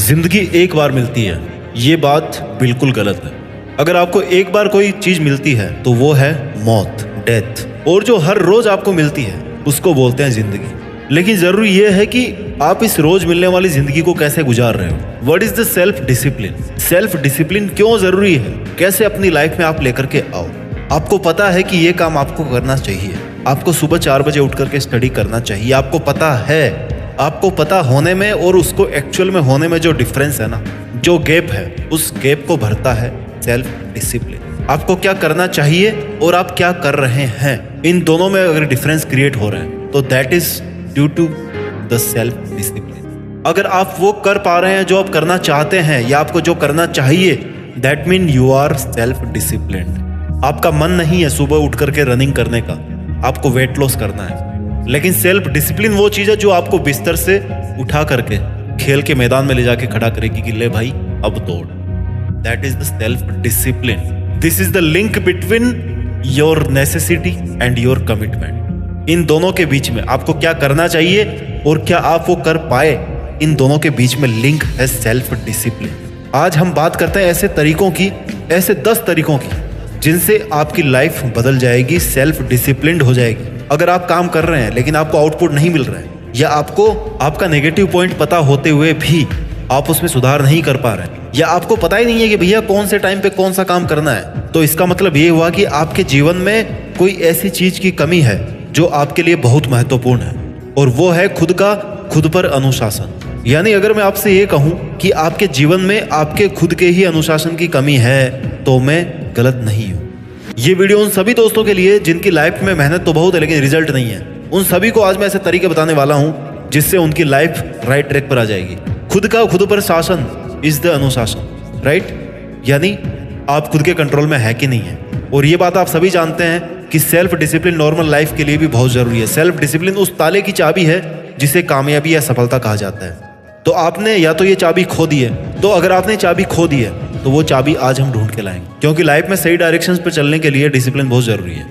जिंदगी एक बार मिलती है, ये बात बिल्कुल गलत है। अगर आपको एक बार कोई चीज मिलती है तो वो है मौत, डेथ। और जो हर रोज आपको मिलती है उसको बोलते हैं जिंदगी। लेकिन जरूरी ये है कि आप इस रोज मिलने वाली जिंदगी को कैसे गुजार रहे हो। What is the self discipline? Self discipline क्यों जरूरी है? कैसे अपनी लाइफ में आप लेकर के आओ। आपको पता है कि ये काम आपको करना चाहिए। आपको सुबह 4 बजे उठ करके स्टडी करना चाहिए। आपको पता है, आपको पता होने में और उसको एक्चुअल में होने में जो डिफरेंस है ना, जो गैप है, उस गैप को भरता है सेल्फ डिसिप्लिन। आपको क्या करना चाहिए और आप क्या कर रहे हैं, इन दोनों में अगर डिफरेंस क्रिएट हो रहा है तो that is due to the self discipline. अगर आप वो कर पा रहे हैं जो आप करना चाहते हैं या आपको जो करना चाहिए, that mean you are self disciplined. आपका मन नहीं है सुबह उठ करके रनिंग करने का, आपको वेट लॉस करना है। लेकिन सेल्फ डिसिप्लिन वो चीज है जो आपको बिस्तर से उठा करके खेल के मैदान में ले जाके खड़ा करेगी कि ले भाई अब दौड़। That is the self discipline. This is the link between your necessity and your commitment. इन दोनों के बीच में आपको क्या करना चाहिए और क्या आप वो कर पाए, इन दोनों के बीच में लिंक है सेल्फ डिसिप्लिन। आज हम बात करते हैं ऐसे तरीकों की, ऐसे 10 तरीकों की जिनसे आपकी लाइफ बदल जाएगी, सेल्फ डिसिप्लिन्ड हो जाएगी। अगर आप काम कर रहे हैं लेकिन आपको आउटपुट नहीं मिल रहा है, या आपको आपका नेगेटिव पॉइंट पता होते हुए भी आप उसमें सुधार नहीं कर पा रहे हैं, या आपको पता ही नहीं है कि भैया कौन से टाइम पे कौन सा काम करना है, तो इसका मतलब ये हुआ कि आपके जीवन में कोई ऐसी चीज की कमी है जो आपके लिए बहुत महत्वपूर्ण है, और वो है खुद पर अनुशासन। यानी अगर मैं आपसे ये कहूं कि आपके जीवन में आपके खुद के ही अनुशासन की कमी है तो मैं गलत नहीं हूं। ये वीडियो उन सभी दोस्तों के लिए जिनकी लाइफ में मेहनत तो बहुत है लेकिन रिजल्ट नहीं है। उन सभी को आज मैं ऐसे तरीके बताने वाला हूं जिससे उनकी लाइफ राइट ट्रैक पर आ जाएगी। खुद पर शासन इज द अनुशासन, राइट? यानी आप खुद के कंट्रोल में है कि नहीं है। और ये बात आप सभी जानते हैं कि सेल्फ डिसिप्लिन नॉर्मल लाइफ के लिए भी बहुत जरूरी है। सेल्फ डिसिप्लिन उस ताले की चाबी है जिसे कामयाबी या सफलता कहा जाता है। तो आपने या तो ये चाबी खो दी है, तो अगर आपने चाबी खो दी है तो वो चाबी आज हम ढूंढ के लाएंगे, क्योंकि लाइफ में सही डायरेक्शंस पर चलने के लिए डिसिप्लिन बहुत जरूरी है।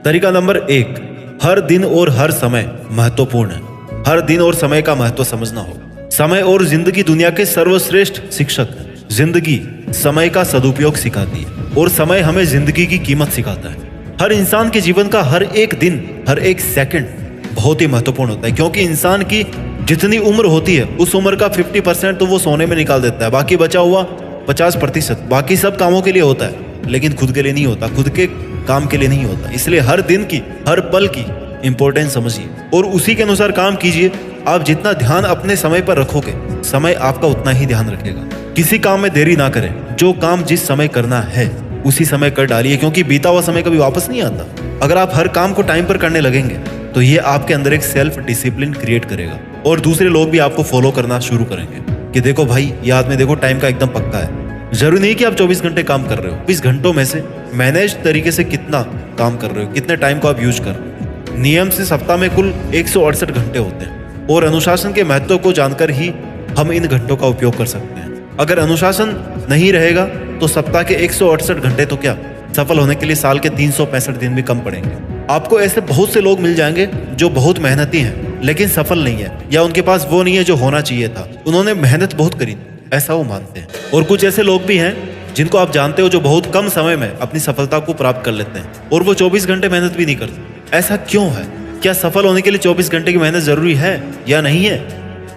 तरीका नंबर 1, हर दिन और हर समय महत्वपूर्ण है। हर दिन और समय का महत्व समझना होगा। समय और जिंदगी दुनिया के सर्वश्रेष्ठ शिक्षक है। जिंदगी समय का सदुपयोग सिखाती है और समय हमें जिंदगी की कीमत सिखाता है। हर इंसान के जीवन का हर एक दिन, हर एक सेकंड बहुत ही महत्वपूर्ण होता है, क्योंकि इंसान की जितनी उम्र होती है उस उम्र का 50% तो वो सोने में निकाल देता है। बाकी बचा हुआ 50% बाकी सब कामों के लिए होता है, लेकिन खुद के लिए नहीं होता, खुद के काम के लिए नहीं होता। इसलिए हर दिन की, हर पल की इंपॉर्टेंस समझिए और उसी के अनुसार काम कीजिए। आप जितना ध्यान अपने समय पर रखोगे, समय आपका उतना ही ध्यान रखेगा। किसी काम में देरी ना करें। जो काम जिस समय करना है उसी समय कर डालिए, क्योंकि बीता हुआ समय कभी वापस नहीं आता। अगर आप हर काम को टाइम पर करने लगेंगे तो ये आपके अंदर एक सेल्फ डिसिप्लिन क्रिएट करेगा और दूसरे लोग भी आपको फॉलो करना शुरू करेंगे कि देखो भाई, याद में देखो, टाइम का एकदम पक्का है। जरूरी नहीं कि आप 24 घंटे काम कर रहे हो। 20 घंटों में से मैनेज तरीके से कितना काम कर रहे हो, कितने टाइम को आप यूज कर रहे हो। नियम से सप्ताह में कुल 168 घंटे होते हैं और अनुशासन के महत्व को जानकर ही हम इन घंटों का उपयोग कर सकते हैं। अगर अनुशासन नहीं रहेगा तो सप्ताह के 168 घंटे तो क्या, सफल होने के लिए साल के 365 दिन भी कम पड़ेंगे। आपको ऐसे बहुत से लोग मिल जाएंगे जो बहुत मेहनती हैं लेकिन सफल नहीं है, या उनके पास वो नहीं है जो होना चाहिए था। उन्होंने मेहनत बहुत करी, ऐसा वो मानते हैं। और कुछ ऐसे लोग भी हैं जिनको आप जानते हो जो बहुत कम समय में अपनी सफलता को प्राप्त कर लेते हैं और वो 24 घंटे मेहनत भी नहीं करते। ऐसा क्यों है? क्या सफल होने के लिए 24 घंटे की मेहनत जरूरी है या नहीं है?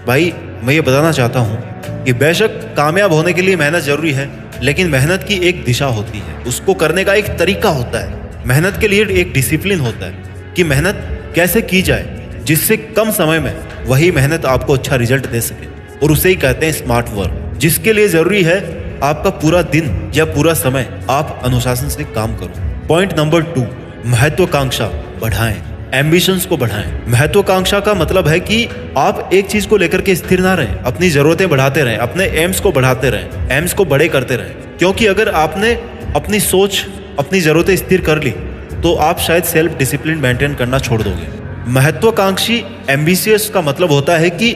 भाई, मैं ये बताना चाहता हूँ कि बेशक कामयाब होने के लिए मेहनत जरूरी है, लेकिन मेहनत की एक दिशा होती है, उसको करने का एक तरीका होता है। मेहनत के लिए एक डिसिप्लिन होता है कि मेहनत कैसे की जाए जिससे कम समय में वही मेहनत आपको अच्छा रिजल्ट दे सके, और उसे ही कहते हैं स्मार्ट वर्क, जिसके लिए जरूरी है आपका पूरा दिन या पूरा समय आप अनुशासन से काम करो। पॉइंट नंबर 2, महत्वाकांक्षा बढ़ाएं, एम्बिशंस को बढ़ाएं। महत्वाकांक्षा का मतलब है कि आप एक चीज को लेकर के स्थिर ना रहें, अपनी जरूरतें बढ़ाते रहें, अपने एम्स को बढ़ाते रहें, एम्स को बड़े करते रहें। क्योंकि अगर आपने अपनी सोच, अपनी जरूरतें स्थिर कर ली तो आप शायद सेल्फ डिसिप्लिन मेंटेन करना छोड़ दोगे। महत्वाकांक्षी, एम्बिशियस का मतलब होता है कि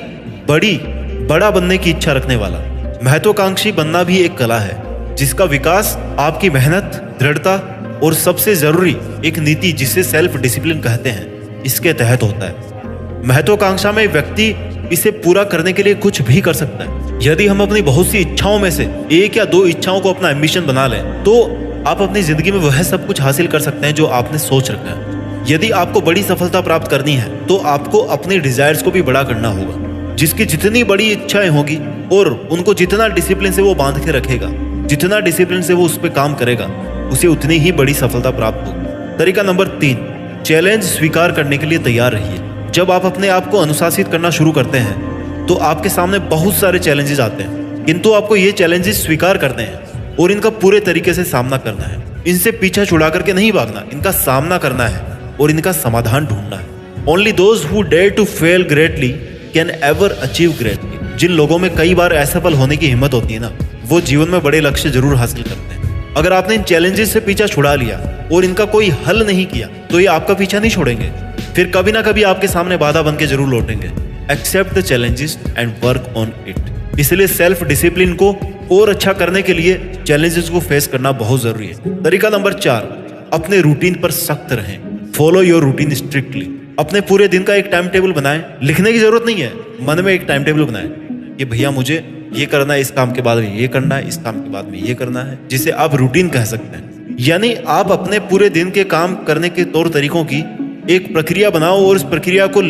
बड़ा बनने की इच्छा रखने वाला। महत्वाकांक्षी बनना भी एक कला है जिसका विकास आपकी मेहनत, दृढ़ता और सबसे जरूरी एक नीति जिसे सेल्फ डिसिप्लिन कहते हैं, इसके तहत होता है। महत्वाकांक्षा में व्यक्ति इसे पूरा करने के लिए कुछ भी कर सकता है। यदि हम अपनी बहुत सी इच्छाओं में से एक या दो इच्छाओं को अपना एम्बिशन बना लें तो आप अपनी जिंदगी में वह सब कुछ हासिल कर सकते हैं जो आपने सोच रखा है। यदि आपको बड़ी सफलता प्राप्त करनी है तो आपको अपने डिजायर्स को भी बड़ा करना होगा। जिसकी जितनी बड़ी इच्छाएं होगी और उनको जितना डिसिप्लिन से वो बांध के रखेगा, जितना डिसिप्लिन से वो उस पर काम करेगा, उसे उतनी ही बड़ी सफलता प्राप्त होगी। तरीका नंबर 3, चैलेंज स्वीकार करने के लिए तैयार रहिए। जब आप अपने आप को अनुशासित करना शुरू करते हैं तो आपके सामने बहुत सारे चैलेंजेस आते हैं, किंतु आपको ये चैलेंजेस स्वीकार करने हैं और इनका पूरे तरीके से सामना करना है। इनसे पीछा छुड़ा करके नहीं भागना, इनका सामना करना है और इनका समाधान ढूंढना है। Only those who dare to fail greatly can ever achieve greatly. जिन लोगों में कई बार असफल होने की हिम्मत होती है ना, वो जीवन में बड़े लक्ष्य जरूर हासिल करते हैं। अगर आपने इन चैलेंजेस से पीछा छुड़ा लिया और इनका कोई हल नहीं किया तो ये आपका पीछा नहीं छोड़ेंगे, फिर कभी ना कभी आपके सामने बाधा बन के जरूर लौटेंगे। Accept the challenges and work on it. इसलिए सेल्फ डिसिप्लिन को और अच्छा करने के लिए चैलेंजेस को फेस करना बहुत जरूरी है। तरीका नंबर 4, अपने रूटीन पर सख्त रहें। Follow your routine strictly. अपने पूरे दिन का एक टाइम टेबल बनाएं। लिखने की जरूरत नहीं है, मन में एक टाइम टेबल बनाएं कि भैया मुझे ये करना है, इस काम के बाद में ये करना है, इस काम के बाद में ये करना है, जिसे आप रूटीन कह सकते हैं। यानी आप अपने पूरे दिन के काम करने के तौर तरीकों की एक प्रक्रिया बनाओ और उस प्रक्रिया को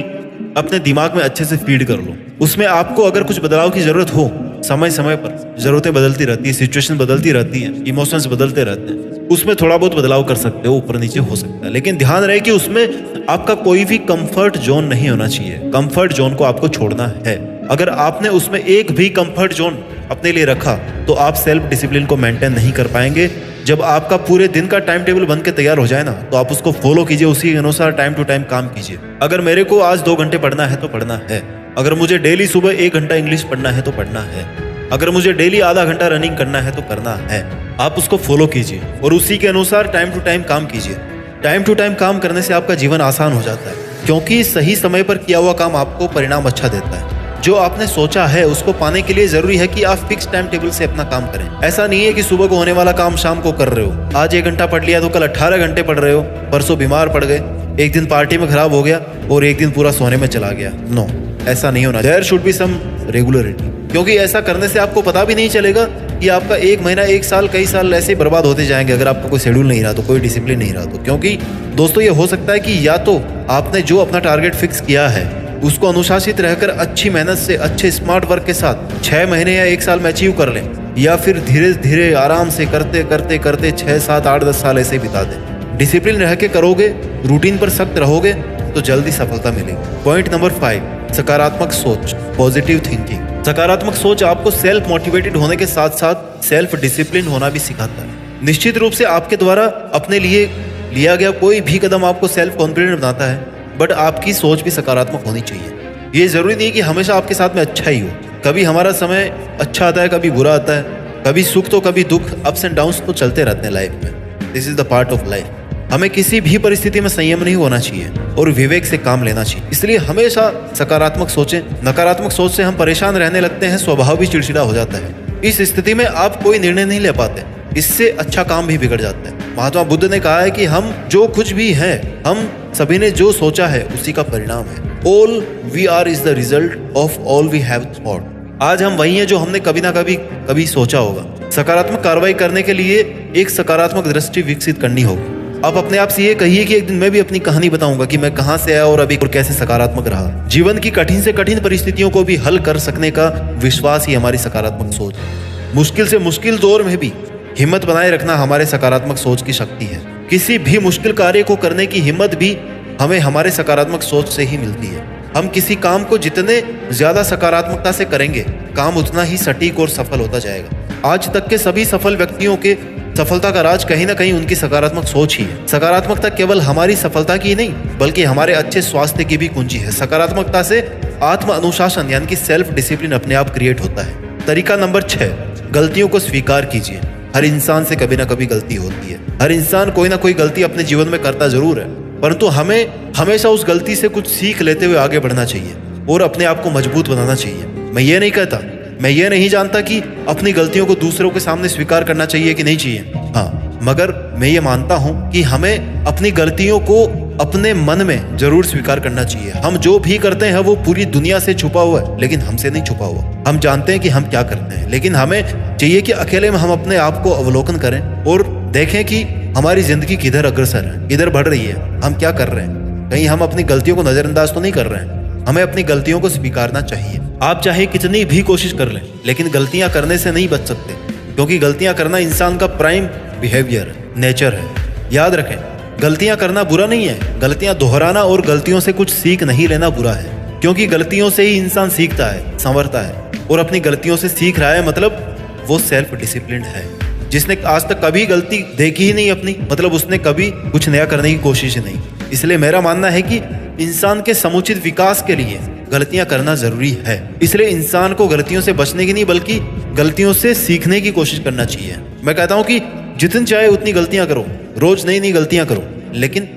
अपने दिमाग में अच्छे से फीड कर लो। उसमें आपको अगर कुछ बदलाव की जरूरत हो, समय समय पर जरूरतें बदलती रहती है, सिचुएशन बदलती रहती है, इमोशंस बदलते रहते हैं, उसमें थोड़ा बहुत बदलाव कर सकते हो, ऊपर नीचे हो सकता है। लेकिन ध्यान रहे कि उसमें आपका कोई भी कंफर्ट जोन नहीं होना चाहिए। कंफर्ट जोन को आपको छोड़ना है। अगर आपने उसमें एक भी कंफर्ट जोन अपने लिए रखा तो आप सेल्फ डिसिप्लिन को मेंटेन नहीं कर पाएंगे। जब आपका पूरे दिन का टाइम टेबल बन के तैयार हो जाए ना, तो आप उसको फॉलो कीजिए, उसी के अनुसार टाइम टू टाइम काम कीजिए। अगर मेरे को आज 2 घंटे पढ़ना है तो पढ़ना है। अगर मुझे डेली सुबह 1 घंटा इंग्लिश पढ़ना है तो पढ़ना है। अगर मुझे डेली आधा घंटा रनिंग करना है तो करना है। आप उसको फॉलो कीजिए और उसी के अनुसार टाइम टू टाइम काम कीजिए। टाइम टू टाइम काम करने से आपका जीवन आसान हो जाता है, क्योंकि सही समय पर किया हुआ काम आपको परिणाम अच्छा देता है। जो आपने सोचा है उसको पाने के लिए जरूरी है कि आप फिक्स टाइम टेबल से अपना काम करें। ऐसा नहीं है कि सुबह को होने वाला काम शाम को कर रहे हो। आज 1 घंटा पढ़ लिया तो कल 18 घंटे पढ़ रहे हो, परसों बीमार पड़ गए, एक दिन पार्टी में खराब हो गया और एक दिन पूरा सोने में चला गया। नो, ऐसा नहीं होना। There should be some regularity, क्योंकि ऐसा करने से आपको पता भी नहीं चलेगा कि आपका 1 महीना, 1 साल, कई साल ऐसे बर्बाद होते जाएंगे अगर आपका कोई शेड्यूल नहीं रहा तो, कोई डिसिप्लिन नहीं रहा तो। क्योंकि दोस्तों ये हो सकता है कि या तो आपने जो अपना टारगेट फिक्स किया है उसको अनुशासित रहकर अच्छी मेहनत से, अच्छे स्मार्ट वर्क के साथ 6 महीने या 1 साल में अचीव कर लें, या फिर धीरे धीरे आराम से करते करते करते 6, 7, 8, 10 साल ऐसे बिता दें। डिसिप्लिन रह के करोगे, रूटीन पर सख्त रहोगे तो जल्दी सफलता मिलेगी। पॉइंट नंबर 5, सकारात्मक सोच, पॉजिटिव थिंकिंग। सकारात्मक सोच आपको सेल्फ मोटिवेटेड होने के साथ साथ सेल्फ डिसिप्लिन होना भी सिखाता है। निश्चित रूप से आपके द्वारा अपने लिए लिया गया कोई भी कदम आपको सेल्फ कॉन्फिडेंट बनाता है, बट आपकी सोच भी सकारात्मक होनी चाहिए। ये जरूरी नहीं कि हमेशा आपके साथ में अच्छा ही हो। कभी हमारा समय अच्छा आता है, कभी बुरा आता है, कभी सुख तो कभी दुख, अप्स एंड डाउन्स तो चलते रहते हैं लाइफ में। This is the part of life. हमें किसी भी परिस्थिति में संयम नहीं होना चाहिए और विवेक से काम लेना चाहिए। इसलिए हमेशा सकारात्मक सोचें। नकारात्मक सोच से हम परेशान रहने लगते हैं, स्वभाव भी चिड़चिड़ा हो जाता है। इस स्थिति में आप कोई निर्णय नहीं ले पाते, इससे अच्छा काम भी बिगड़ जाता है। महात्मा बुद्ध ने कहा है कि हम जो कुछ भी हैं, हम सभी ने जो सोचा है उसी का परिणाम है। All we are is the result of all we have thought. आज हम वही हैं जो हमने कभी ना कभी सोचा होगा। सकारात्मक कार्रवाई करने के लिए एक सकारात्मक दृष्टि विकसित करनी होगी। आप अपने आप से ये कहिए कि एक दिन मैं भी अपनी कहानी बताऊंगा कि मैं कहां से आया और अभी और कैसे सकारात्मक रहा। जीवन की कठिन से कठिन परिस्थितियों को भी हल कर सकने का विश्वास ही हमारी सकारात्मक सोच है। मुश्किल से मुश्किल दौर में भी हिम्मत बनाए रखना हमारे सकारात्मक सोच की शक्ति है। किसी भी मुश्किल कार्य को करने की हिम्मत भी हमें हमारे सकारात्मक सोच से ही मिलती है। हम किसी काम को जितने ज्यादा सकारात्मकता से करेंगे, काम उतना ही सटीक और सफल होता जाएगा। आज तक के सभी सफल व्यक्तियों के सफलता का राज कहीं ना कहीं उनकी सकारात्मक सोच ही है। सकारात्मकता केवल हमारी सफलता की नहीं, बल्कि हमारे अच्छे स्वास्थ्य की भी कुंजी है। सकारात्मकता से आत्म अनुशासन यानी कि सेल्फ डिसिप्लिन अपने आप क्रिएट होता है। तरीका नंबर 6, गलतियों को स्वीकार कीजिए। हर इंसान से कभी ना कभी गलती होती है। हर इंसान कोई ना कोई गलती अपने जीवन में करता जरूर है, परंतु हमें हमेशा उस गलती से कुछ सीख लेते हुए आगे बढ़ना चाहिए और अपने आप को मजबूत बनाना चाहिए। मैं ये नहीं कहता, मैं ये नहीं जानता कि अपनी गलतियों को दूसरों के सामने स्वीकार करना चाहिए कि नहीं चाहिए। हाँ, मगर मैं ये मानता हूँ कि हमें अपनी गलतियों को अपने मन में जरूर स्वीकार करना चाहिए। हम जो भी करते हैं वो पूरी दुनिया से छुपा हुआ है, लेकिन हमसे नहीं छुपा हुआ। हम जानते हैं कि हम क्या करते हैं, लेकिन हमें चाहिए कि अकेले में हम अपने आप को अवलोकन करें और देखें कि हमारी जिंदगी किधर अग्रसर है, किधर बढ़ रही है, हम क्या कर रहे हैं। कहीं हम अपनी गलतियों को नजरअंदाज तो नहीं कर रहे हैं। हमें अपनी गलतियों को स्वीकारना चाहिए। आप चाहे कितनी भी कोशिश कर लें, लेकिन गलतियां करने से नहीं बच सकते, क्योंकि गलतियां करना इंसान का प्राइम बिहेवियर है, नेचर है। याद रखें, गलतियां करना बुरा नहीं है, गलतियां दोहराना और गलतियों से कुछ सीख नहीं लेना बुरा है, क्योंकि गलतियों से ही इंसान सीखता है, संवरता है, और अपनी गलतियों से सीख रहा है, मतलब वो सेल्फ डिसिप्लिन है। जिसने आज तक कभी गलती देखी ही नहीं अपनी, मतलब उसने कभी कुछ नया करने की कोशिश ही नहीं। इसलिए मेरा मानना है कि इंसान के समुचित विकास के लिए गलतियां करना जरूरी है। इसलिए इंसान को गलतियों से बचने की नहीं, बल्कि गलतियों से सीखने की कोशिश करना चाहिए। मैं कहता हूं कि जितनी चाहे उतनी गलतियां करो, रोज नई नई गलतियां करो, लेकिन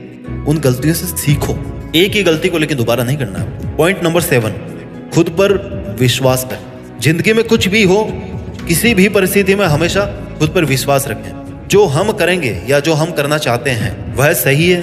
उन गलतियों से सीखो। एक ही गलती को लेकिन दोबारा नहीं करना है। पॉइंट नंबर 7, खुद पर विश्वास करें। जिंदगी में कुछ भी हो, किसी भी परिस्थिति में हमेशा खुद पर विश्वास रखें। जो हम करेंगे या जो हम करना चाहते हैं वह सही है,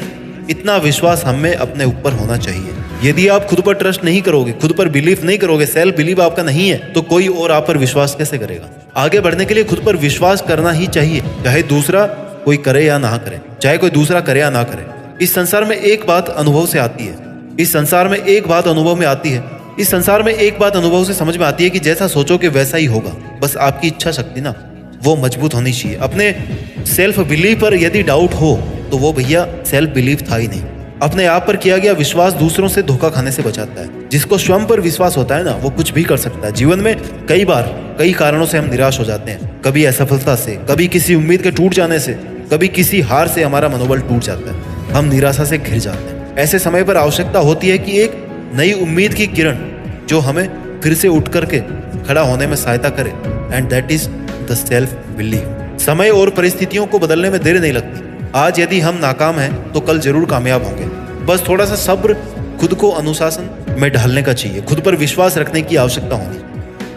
इतना विश्वास हमें अपने ऊपर होना चाहिए। यदि आप खुद पर ट्रस्ट नहीं करोगे, खुद पर बिलीफ नहीं करोगे, सेल्फ बिलीफ आपका नहीं है, तो कोई और आप पर विश्वास कैसे करेगा। आगे बढ़ने के लिए खुद पर विश्वास करना ही चाहिए, चाहे दूसरा कोई करे या ना करे, चाहे कोई दूसरा करे या ना करे। इस संसार में एक बात अनुभव से आती है, इस संसार में एक बात अनुभव में आती है, इस संसार में एक बात अनुभव से समझ में आती है कि जैसा सोचोगे वैसा ही होगा। बस आपकी इच्छा शक्ति ना वो मजबूत होनी चाहिए। अपने सेल्फ बिलीफ पर यदि डाउट हो तो वो भैया सेल्फ बिलीफ था ही नहीं। अपने आप पर किया गया विश्वास दूसरों से धोखा खाने से बचाता है। जिसको स्वयं पर विश्वास होता है ना, वो कुछ भी कर सकता है। जीवन में कई बार कई कारणों से हम निराश हो जाते हैं, कभी असफलता से, कभी किसी उम्मीद के टूट जाने से, कभी किसी हार से हमारा मनोबल टूट जाता है, हम निराशा से घिर जाते हैं। ऐसे समय पर आवश्यकता होती है कि एक नई उम्मीद की किरण जो हमें फिर से उठ करके खड़ा होने में सहायता करे, and that is the self belief. समय और परिस्थितियों को बदलने में देर नहीं लगती। आज यदि हम नाकाम हैं तो कल जरूर कामयाब होंगे। बस थोड़ा सा सब्र, खुद को अनुशासन में ढालने का चाहिए, खुद पर विश्वास रखने की आवश्यकता होनी।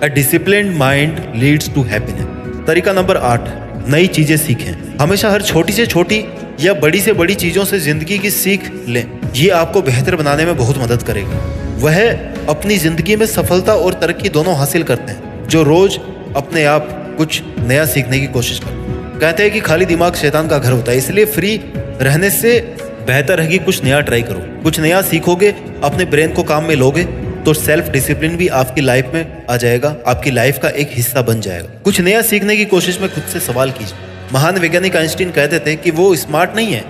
A disciplined mind leads to happiness. तरीका नंबर 8, नई चीजें सीखें। हमेशा हर छोटी से छोटी या बड़ी से बड़ी चीजों से जिंदगी की सीख लें। ये आपको बेहतर बनाने में बहुत मदद करेगा। वह अपनी जिंदगी में सफलता और तरक्की दोनों हासिल करते हैं जो रोज अपने आप कुछ नया सीखने की कोशिश करते हैं। कहते हैं कि खाली दिमाग शैतान का घर होता है, इसलिए फ्री रहने से बेहतर है कि कुछ नया ट्राई करो। कुछ नया सीखोगे, अपने ब्रेन को काम में लोगे, तो सेल्फ डिसिप्लिन भी आपकी लाइफ में आ जाएगा, आपकी लाइफ का एक हिस्सा बन जाएगा। कुछ नया सीखने की कोशिश में खुद से सवाल कीजिए। महान वैज्ञानिक आइंस्टीन कहते थे कि वो स्मार्ट नहीं है,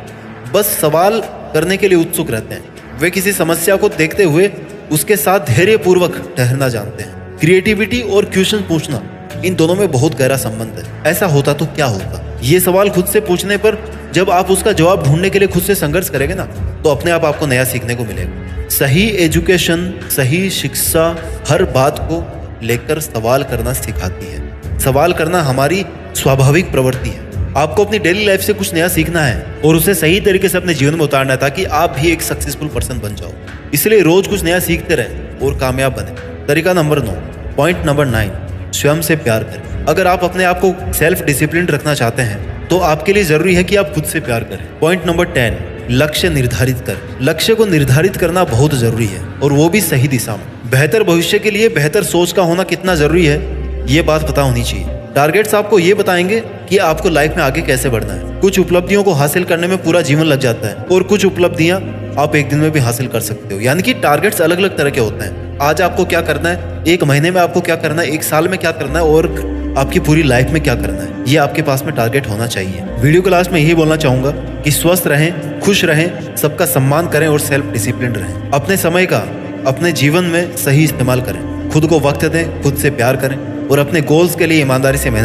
बस सवाल करने के लिए उत्सुक रहते हैं। वे किसी समस्या को देखते हुए उसके साथ धैर्यपूर्वक ठहरना जानते हैं। क्रिएटिविटी और क्वेश्चन पूछना, इन दोनों में बहुत गहरा संबंध है। ऐसा होता तो क्या होता, ये सवाल खुद से पूछने पर जब आप उसका जवाब ढूंढने के लिए खुद से संघर्ष करेंगे ना, तो अपने आप आपको नया सीखने को मिलेगा। सही एजुकेशन, सही शिक्षा हर बात को लेकर सवाल करना सिखाती है। सवाल करना हमारी स्वाभाविक प्रवृत्ति है। आपको अपनी डेली लाइफ से कुछ नया सीखना है और उसे सही तरीके से अपने जीवन में उतारना है, ताकि आप भी एक सक्सेसफुल पर्सन बन जाओ। इसलिए रोज कुछ नया सीखते रहें और कामयाब बने। तरीका नंबर 9, पॉइंट नंबर 9, स्वयं से प्यार करें। अगर आप अपने आप को सेल्फ डिसिप्लिन रखना चाहते हैं तो आपके लिए जरूरी है कि आप खुद से प्यार करें। पॉइंट नंबर 10, लक्ष्य निर्धारित करें। लक्ष्य को निर्धारित करना बहुत जरूरी है, और वो भी सही दिशा में। बेहतर भविष्य के लिए बेहतर सोच का होना कितना जरूरी है, ये बात पता होनी चाहिए। टारगेट्स आपको ये बताएंगे कि आपको लाइफ में आगे कैसे बढ़ना है। कुछ उपलब्धियों को हासिल करने में पूरा जीवन लग जाता है, और कुछ उपलब्धियां आप एक दिन में भी हासिल कर सकते हो। यानी कि टारगेट्स अलग अलग तरह के होते हैं। आज आपको क्या करना है, एक महीने में आपको क्या करना है, एक साल में क्या करना है, और आपकी पूरी लाइफ में क्या करना है, ये आपके पास में टारगेट होना चाहिए। वीडियो के लास्ट में यही बोलना चाहूंगा कि स्वस्थ रहें, खुश रहें, सबका सम्मान करें और सेल्फ डिसिप्लिन रहें। अपने समय का अपने जीवन में सही इस्तेमाल करें, खुद को वक्त दें, खुद से प्यार करें और अपने गोल्स के लिए ईमानदारी से मेहनत